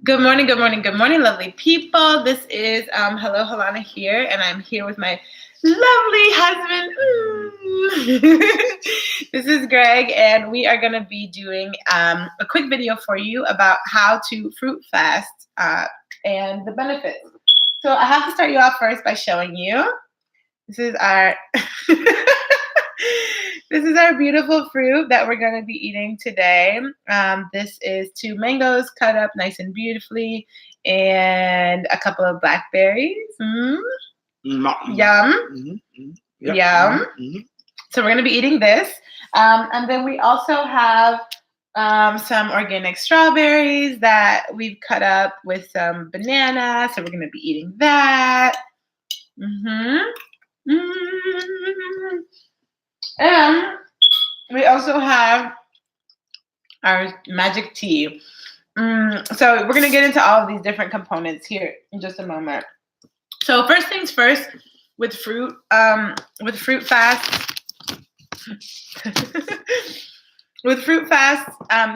Good morning, lovely people. This is Hello Halana here, and I'm here with my lovely husband. This is Greg, and we are going to be doing a quick video for you about how to fruit fast and the benefits. So I have to start you off first by showing you. This is our this is our beautiful fruit that we're going to be eating today. This is 2 mangoes cut up nice and beautifully, and a couple of blackberries. Yum. Yep. Yum. So we're going to be eating this. And then we also have some organic strawberries that we've cut up with some banana. So we're going to be eating that. And we also have our magic tea. So we're going to get into all of these different components here in just a moment. So first things first, with fruit fast,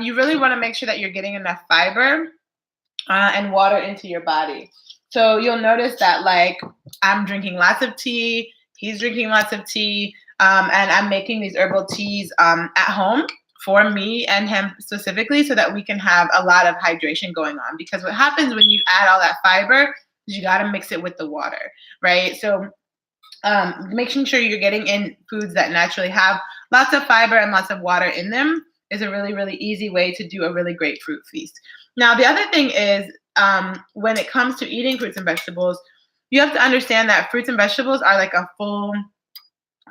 you really want to make sure that you're getting enough fiber and water into your body. So you'll notice that, like, I'm drinking lots of tea, he's drinking lots of tea, and I'm making these herbal teas at home for me and him specifically, so that we can have a lot of hydration going on. Because what happens when you add all that fiber is you got to mix it with the water, right? So making sure you're getting in foods that naturally have lots of fiber and lots of water in them is a really, really easy way to do a really great fruit feast. Now, the other thing is, when it comes to eating fruits and vegetables, you have to understand that fruits and vegetables are like a full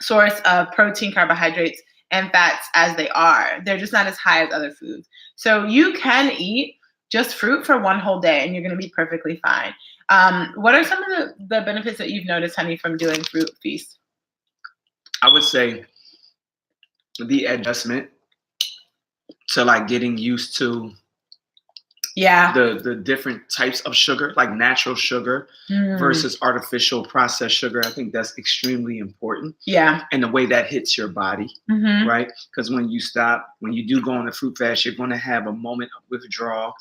source of protein, carbohydrates, and fats as they are. They're just not as high as other foods. So you can eat just fruit for one whole day and you're going to be perfectly fine. What are some of the benefits that you've noticed, honey, from doing fruit feasts? I would say the adjustment to, like, getting used to the different types of sugar, like natural sugar versus artificial processed sugar. I think that's extremely important. Yeah. And the way that hits your body, right? Because when you do go on a fruit fast, you're going to have a moment of withdrawal.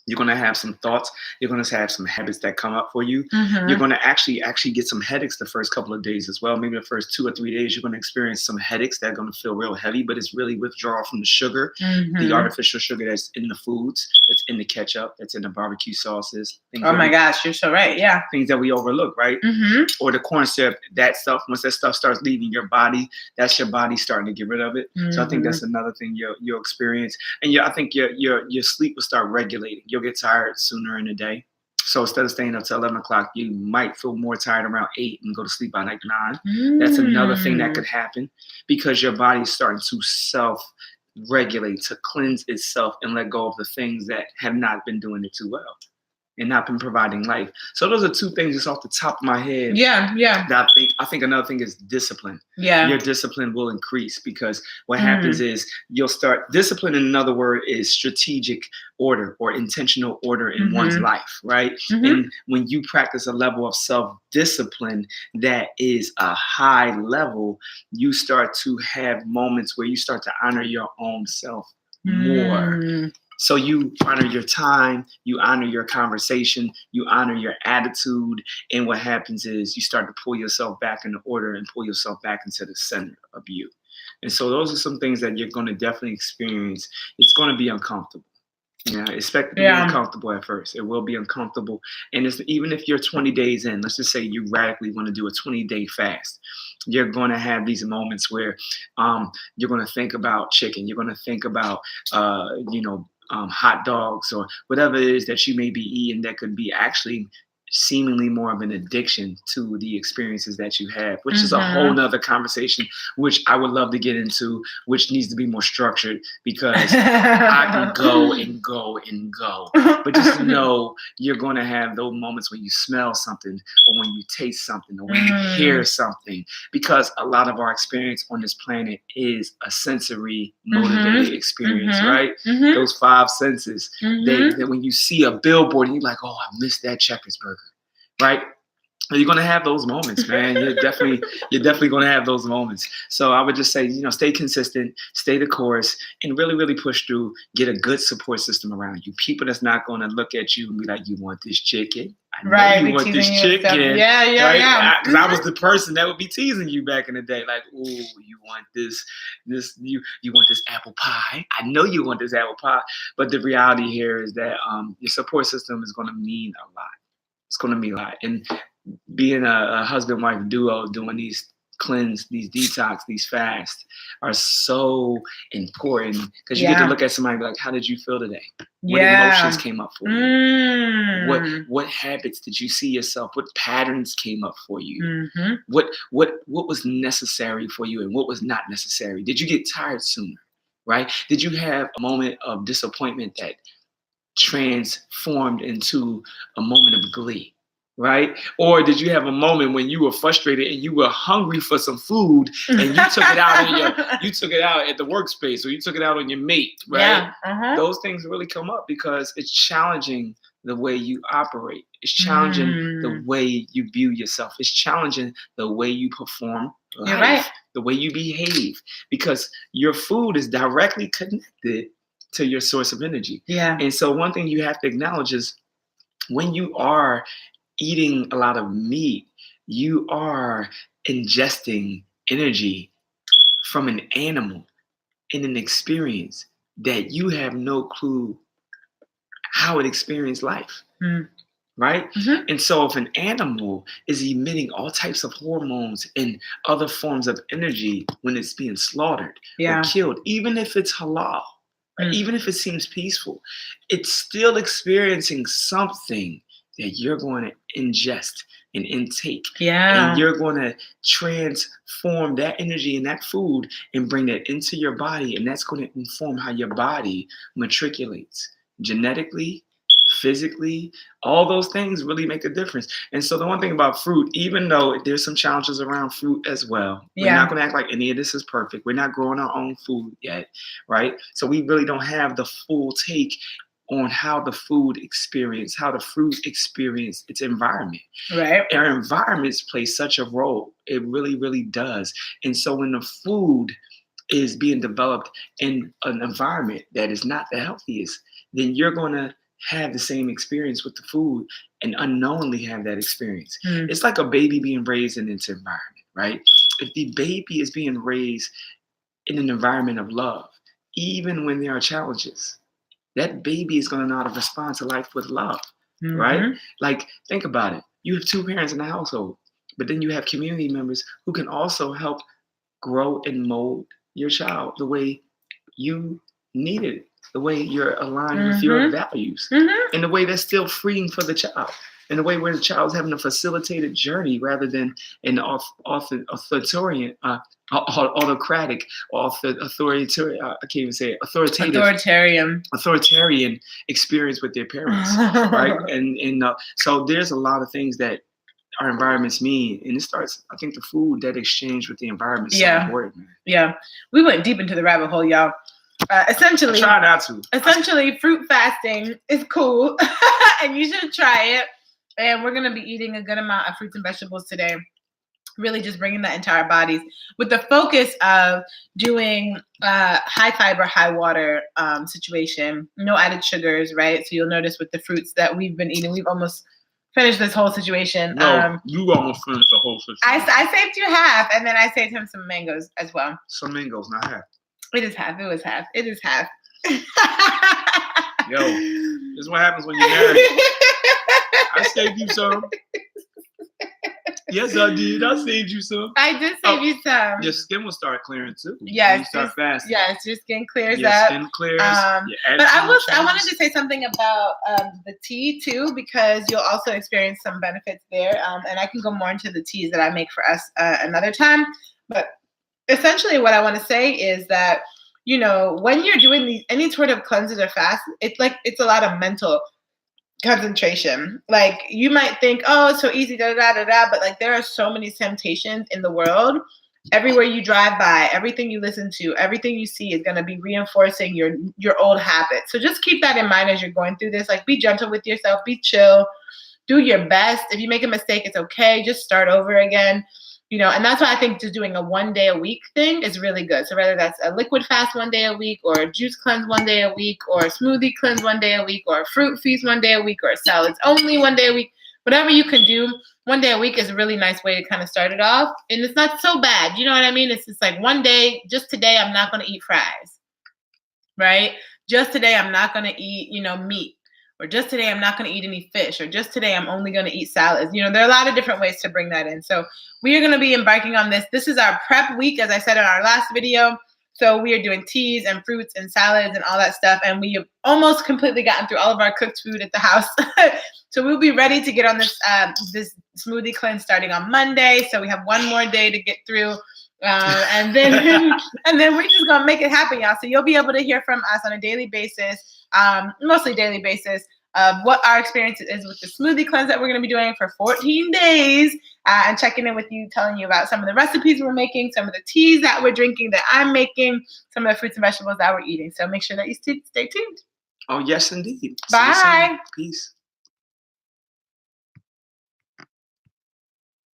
You're going to have some thoughts. You're going to have some habits that come up for you. You're going to actually get some headaches the first couple of days as well. Maybe the first 2 or 3 days, you're going to experience some headaches that are going to feel real heavy, but it's really withdrawal from the sugar, the artificial sugar that's in the foods, that's in the ketchup, that's in the barbecue sauces. Oh my gosh, you're so right. Yeah. Things that we overlook, right? Or the corn syrup, that stuff, once that stuff starts leaving your body, that's your body starting to get rid of it. So I think that's another thing you'll experience. And I think your sleep will start regulating. You'll get tired sooner in the day. So instead of staying up till 11 o'clock, you might feel more tired around 8 and go to sleep by like 9. That's another thing that could happen, because your body is starting to self-regulate, to cleanse itself and let go of the things that have not been doing it too well and not been providing life. So those are 2 things just off the top of my head. Yeah. That I think another thing is discipline. Yeah. Your discipline will increase, because what happens is you'll start discipline. In another word is strategic order or intentional order in one's life, right? And when you practice a level of self-discipline that is a high level, you start to have moments where you start to honor your own self more. So you honor your time, you honor your conversation, you honor your attitude, and what happens is you start to pull yourself back into order and pull yourself back into the center of you. And so those are some things that you're going to definitely experience. It's going to be uncomfortable. Expect it to be uncomfortable at first. It will be uncomfortable. And even if you're 20 days in, let's just say you radically want to do a 20-day fast, you're going to have these moments where you're going to think about chicken. You're going to think about, hot dogs or whatever it is that you may be eating that could be actually seemingly more of an addiction to the experiences that you have, which is a whole nother conversation, which I would love to get into, which needs to be more structured, because I can go and go and go. But just know you're going to have those moments when you smell something, or when you taste something, or when you hear something, because a lot of our experience on this planet is a sensory motivated experience, right? Those 5 senses, they when you see a billboard and you're like, oh, I missed that Checkers burger, right? You're gonna have those moments, man. You're definitely gonna have those moments. So I would just say, stay consistent, stay the course, and really, really push through. Get a good support system around you. People that's not gonna look at you and be like, "You want this chicken? I know you want this chicken." Yeah, right? yeah. Because I was the person that would be teasing you back in the day, like, "Ooh, you want this? You want this apple pie? I know you want this apple pie." But the reality here is that your support system is gonna mean a lot. It's gonna mean a lot, and being a husband-wife duo doing these cleanse, these detox, these fasts are so important because you get to look at somebody and be like, how did you feel today? What emotions came up for you? What habits did you see yourself? What patterns came up for you? What was necessary for you and what was not necessary? Did you get tired sooner? Right? Did you have a moment of disappointment that transformed into a moment of glee? Right? Or did you have a moment when you were frustrated and you were hungry for some food and you took it out at the workspace, or you took it out on your mate, right? Yeah. Those things really come up because it's challenging the way you operate. It's challenging the way you view yourself. It's challenging the way you perform life, You're right. the way you behave, because your food is directly connected to your source of energy. Yeah. And so one thing you have to acknowledge is when you are eating a lot of meat, you are ingesting energy from an animal in an experience that you have no clue how it experienced life. Right? And so if an animal is emitting all types of hormones and other forms of energy when it's being slaughtered or killed, even if it's halal, even if it seems peaceful, it's still experiencing something that you're going to ingest and intake. And you're going to transform that energy and that food and bring that into your body. And that's going to inform how your body matriculates genetically, physically. All those things really make a difference. And so the one thing about fruit, even though there's some challenges around fruit as well, we're not going to act like any of this is perfect. We're not growing our own food yet, right? So we really don't have the full take on how the fruit experience its environment. Right. Our environments play such a role. It really, really does. And so when the food is being developed in an environment that is not the healthiest, then you're going to have the same experience with the food and unknowingly have that experience. It's like a baby being raised in its environment, right? If the baby is being raised in an environment of love, even when there are challenges, that baby is going to know how to respond to life with love, right? Like, think about it. You have two parents in the household, but then you have community members who can also help grow and mold your child the way you need it, the way you're aligned with your values, in the way that's still freeing for the child, in a way where the child's having a facilitated journey rather than an authoritarian, autocratic, or authoritarian. I can't even say it. Authoritarian experience with their parents, right? And so there's a lot of things that our environments mean, and it starts. I think the food, that exchange with the environment, is so important. Man. Yeah, we went deep into the rabbit hole, y'all. Essentially, I try not to. Essentially, fruit fasting is cool, and you should try it. And we're gonna be eating a good amount of fruits and vegetables today. Really, just bringing that into our bodies with the focus of doing high fiber, high water situation. No added sugars, right? So you'll notice with the fruits that we've been eating, we've almost finished this whole situation. No, you almost finished the whole situation. I saved you half, and then I saved him some mangoes as well. Some mangoes, not half. It is half. It was half. It is half. Yo, this is what happens when you're married. I saved you some. Yes, I did. I saved you some. I did save you some. Your skin will start clearing too. Yes, you start fasting. Yes, your skin clears your up. Skin clears. But I wanted to say something about the tea too, because you'll also experience some benefits there. And I can go more into the teas that I make for us another time. But essentially, what I want to say is that, you know, when you're doing any sort of cleanses or fast, it's a lot of mental concentration. Like, you might think, oh, it's so easy, but like, there are so many temptations in the world. Everywhere you drive by, everything you listen to, everything you see is going to be reinforcing your old habits. So just keep that in mind as you're going through this. Like, be gentle with yourself, be chill, do your best. If you make a mistake, it's okay. Just start over again. And that's why I think just doing a 1 day a week thing is really good. So whether that's a liquid fast 1 day a week, or a juice cleanse 1 day a week, or a smoothie cleanse 1 day a week, or a fruit feast 1 day a week, or a salads only 1 day a week, whatever you can do 1 day a week is a really nice way to kind of start it off. And it's not so bad. You know what I mean? It's just like 1 day, just today, I'm not going to eat fries, right? Just today, I'm not going to eat, meat. Or just today, I'm not going to eat any fish. Or just today, I'm only going to eat salads. There are a lot of different ways to bring that in. So we are going to be embarking on this. This is our prep week, as I said in our last video. So we are doing teas and fruits and salads and all that stuff. And we have almost completely gotten through all of our cooked food at the house. So we'll be ready to get on this this smoothie cleanse starting on Monday. So we have 1 more day to get through. And then we're just gonna make it happen, y'all. So you'll be able to hear from us on a daily basis, mostly daily basis, of what our experience is with the smoothie cleanse that we're gonna be doing for 14 days, and checking in with you, telling you about some of the recipes we're making, some of the teas that we're drinking, that I'm making, some of the fruits and vegetables that we're eating. So make sure that you stay tuned. Oh, yes, indeed. Bye. Peace.